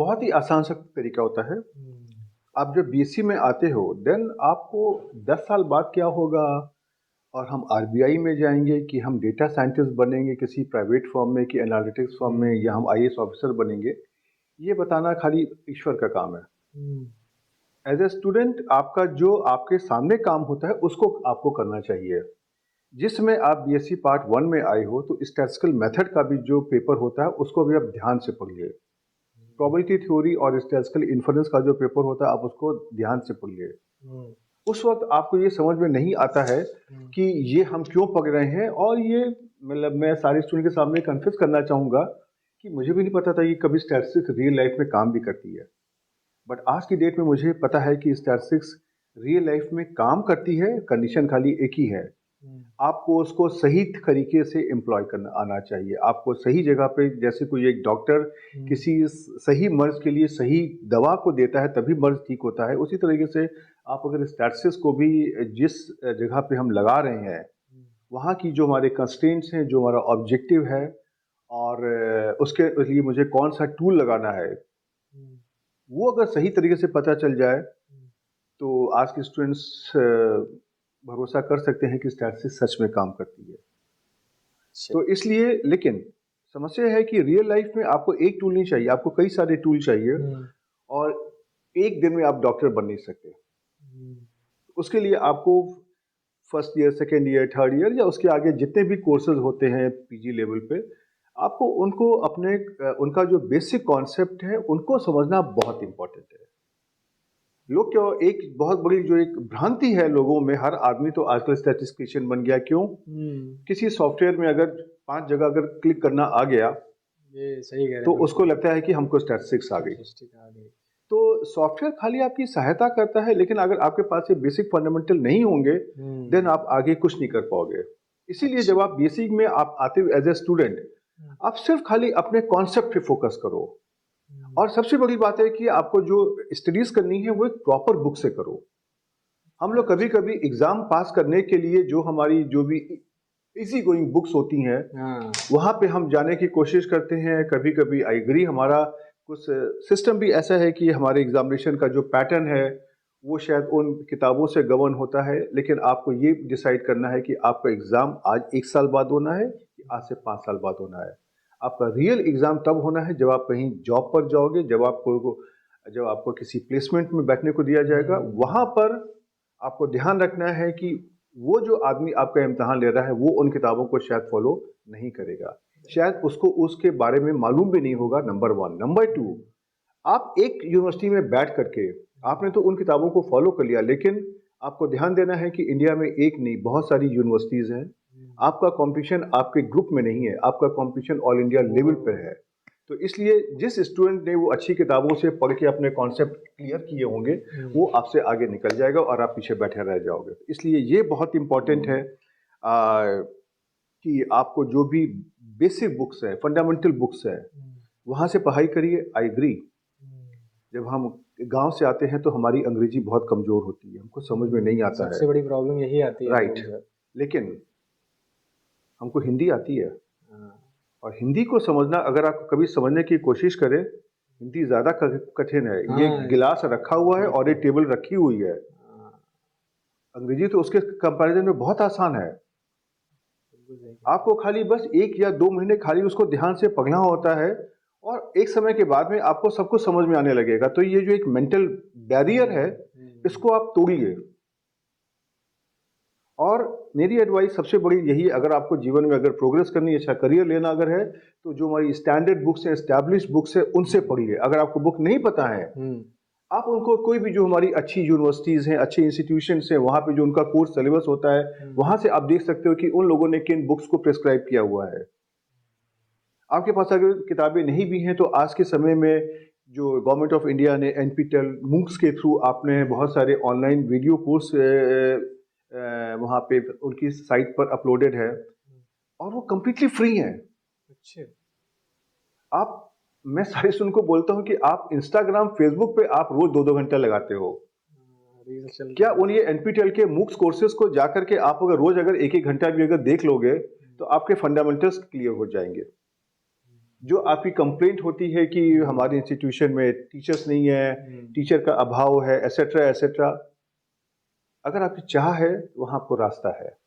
बहुत ही आसान सा तरीका होता है। आप जब बीएससी में आते हो देन आपको 10 साल बाद क्या होगा और हम आरबीआई में जाएंगे कि हम डेटा साइंटिस्ट बनेंगे किसी प्राइवेट फर्म में कि एनालिटिक्स फर्म में या हम आईएएस ऑफिसर बनेंगे, ये बताना खाली ईश्वर का काम है। एज ए स्टूडेंट आपका जो आपके सामने काम होता है उसको आपको करना चाहिए। जिसमें आप बीएससी पार्ट 1 में आए हो तो स्टैटिस्टिकल मेथड का भी जो पेपर होता है उसको भी आप ध्यान से पढ़िए। प्रोबेबिलिटी थ्योरी और स्टैटिस्टिकल इन्फरेंस का जो पेपर होता है आप उसको ध्यान से पढ़िए। उस वक्त आपको ये समझ में नहीं आता है कि ये हम क्यों पढ़ रहे हैं, और ये मतलब मैं सारे स्टूडेंट के सामने कन्फ्यूज करना चाहूँगा कि मुझे भी नहीं पता था कि कभी स्टैटिस्टिक्स रियल लाइफ में काम भी करती है। बट आज की डेट में मुझे पता है कि स्टैटिस्टिक्स रियल लाइफ में काम करती है, कंडीशन खाली एक ही है, आपको उसको सही तरीके से एम्प्लॉय करना आना चाहिए। आपको सही जगह पे, जैसे कोई एक डॉक्टर किसी सही मर्ज के लिए सही दवा को देता है तभी मर्ज ठीक होता है, उसी तरीके से आप अगर स्टैटिस्टिक्स को भी जिस जगह पे हम लगा रहे हैं वहाँ की जो हमारे कंस्ट्रेंट्स हैं, जो हमारा ऑब्जेक्टिव है और उसके लिए मुझे कौन सा टूल लगाना है, वो अगर सही तरीके से पता चल जाए तो आज के स्टूडेंट्स भरोसा कर सकते हैं कि स्टैटिस्टिक्स सच में काम करती है। तो इसलिए, लेकिन समस्या है कि रियल लाइफ में आपको एक टूल नहीं चाहिए, आपको कई सारे टूल चाहिए और एक दिन में आप डॉक्टर बन नहीं सकते। उसके लिए आपको first year, second year, third year या उसके आगे जितने भी कोर्सेज होते हैं पीजी लेवल पे, आपको उनको अपने उनका जो बेसिक कॉन्सेप्ट है उनको समझना बहुत इंपॉर्टेंट है। लोग क्या, एक बहुत बड़ी जो एक भ्रांति है लोगों में, हर आदमी तो आजकल स्टैटिस्टिशियन बन गया। क्यों? किसी सॉफ्टवेयर में अगर 5 जगह अगर क्लिक करना आ गया, ये सही कह रहे हैं, तो उसको लगता है कि हमको स्टैटिस्टिक्स आ गई। तो सॉफ्टवेयर खाली आपकी सहायता करता है, लेकिन अगर आपके पास ये बेसिक फंडामेंटल नहीं होंगे देन आप आगे कुछ नहीं कर पाओगे। इसीलिए जब आप बेसिक में आप आते हो एज ए स्टूडेंट, आप सिर्फ खाली अपने कॉन्सेप्ट पे फोकस करो। और सबसे बड़ी बात है कि आपको जो स्टडीज करनी है वो एक प्रॉपर बुक से करो। हम लोग कभी कभी एग्जाम पास करने के लिए जो हमारी जो भी इजी गोइंग बुक्स होती हैं वहां पे हम जाने की कोशिश करते हैं। कभी कभी आई एग्री, हमारा कुछ सिस्टम भी ऐसा है कि हमारे एग्जामिनेशन का जो पैटर्न है वो शायद उन किताबों से गवर्न होता है, लेकिन आपको ये डिसाइड करना है कि आपका एग्जाम आज 1 साल बाद होना है कि आज से 5 साल बाद होना है। आपका रियल एग्जाम तब होना है जब आप कहीं जॉब पर जाओगे, जब आपको किसी प्लेसमेंट में बैठने को दिया जाएगा। वहां पर आपको ध्यान रखना है कि वो जो आदमी आपका इम्तिहान ले रहा है वो उन किताबों को शायद फॉलो नहीं करेगा, शायद उसको उसके बारे में मालूम भी नहीं होगा, नंबर 1। नंबर 2, आप एक यूनिवर्सिटी में बैठ करके आपने तो उन किताबों को फॉलो कर लिया, लेकिन आपको ध्यान देना है कि इंडिया में एक नहीं बहुत सारी यूनिवर्सिटीज हैं। आपका कंपटीशन आपके ग्रुप में नहीं है, आपका कंपटीशन ऑल इंडिया लेवल पर है। तो इसलिए जिस स्टूडेंट ने वो अच्छी किताबों से पढ़ के अपने कॉन्सेप्ट क्लियर किए होंगे वो आपसे आगे निकल जाएगा और आप पीछे बैठे रह जाओगे। इसलिए ये बहुत इंपॉर्टेंट है कि आपको जो भी बेसिक बुक्स है, फंडामेंटल बुक्स है, वहाँ से पढ़ाई करिए। आई एग्री, जब हम गांव से आते हैं तो हमारी अंग्रेजी बहुत कमज़ोर होती है, हमको समझ में नहीं आता है। सबसे बड़ी प्रॉब्लम यही आती है। राइट, लेकिन हमको हिंदी आती है और हिंदी को समझना, अगर आप कभी समझने की कोशिश करें, हिंदी ज़्यादा कठिन है। ये गिलास रखा हुआ है और ये टेबल रखी हुई है। अंग्रेजी तो उसके कंपैरिजन में बहुत आसान है। आपको खाली बस 1 या 2 महीने खाली उसको ध्यान से पढ़ना होता है और एक समय के बाद में आपको सब कुछ समझ में आने लगेगा। तो ये जो एक मेंटल बैरियर है इसको आप तोड़िए। और मेरी एडवाइस सबसे बड़ी यही है, अगर आपको जीवन में अगर प्रोग्रेस करनी है, अच्छा करियर लेना अगर है, तो जो हमारी स्टैंडर्ड बुक्स हैं, एस्टैब्लिश्ड बुक्स है, उनसे पढ़िए। अगर आपको बुक नहीं पता है आप उनको कोई भी जो हमारी अच्छी यूनिवर्सिटीज़ हैं, अच्छे इंस्टीट्यूशंस हैं, वहाँ पे जो उनका कोर्स सिलेबस होता है वहाँ से आप देख सकते हो कि उन लोगों ने किन बुक्स को प्रिस्क्राइब किया हुआ है। आपके पास अगर किताबें नहीं भी हैं तो आज के समय में जो गवर्नमेंट ऑफ इंडिया ने NPTEL मूक्स के थ्रू आपने बहुत सारे ऑनलाइन वीडियो कोर्स वहाँ पे उनकी साइट पर अपलोडेड है और वो कम्प्लीटली फ्री हैं। अच्छा, मैं सारे स्टूडेंट को बोलता हूँ कि आप इंस्टाग्राम, फेसबुक पे आप रोज 2-2 घंटा लगाते हो, क्या उन ये NPTEL के मूक्स कोर्सेज को जाकर के आप अगर रोज अगर 1-1 घंटा भी अगर देख लोगे तो आपके फंडामेंटल्स क्लियर हो जाएंगे। जो आपकी कंप्लेंट होती है कि हमारे इंस्टीट्यूशन में टीचर्स नहीं है, टीचर का अभाव है, एसेट्रा एसेट्रा, अगर आपकी चाह है तो वहाँ आपको रास्ता है।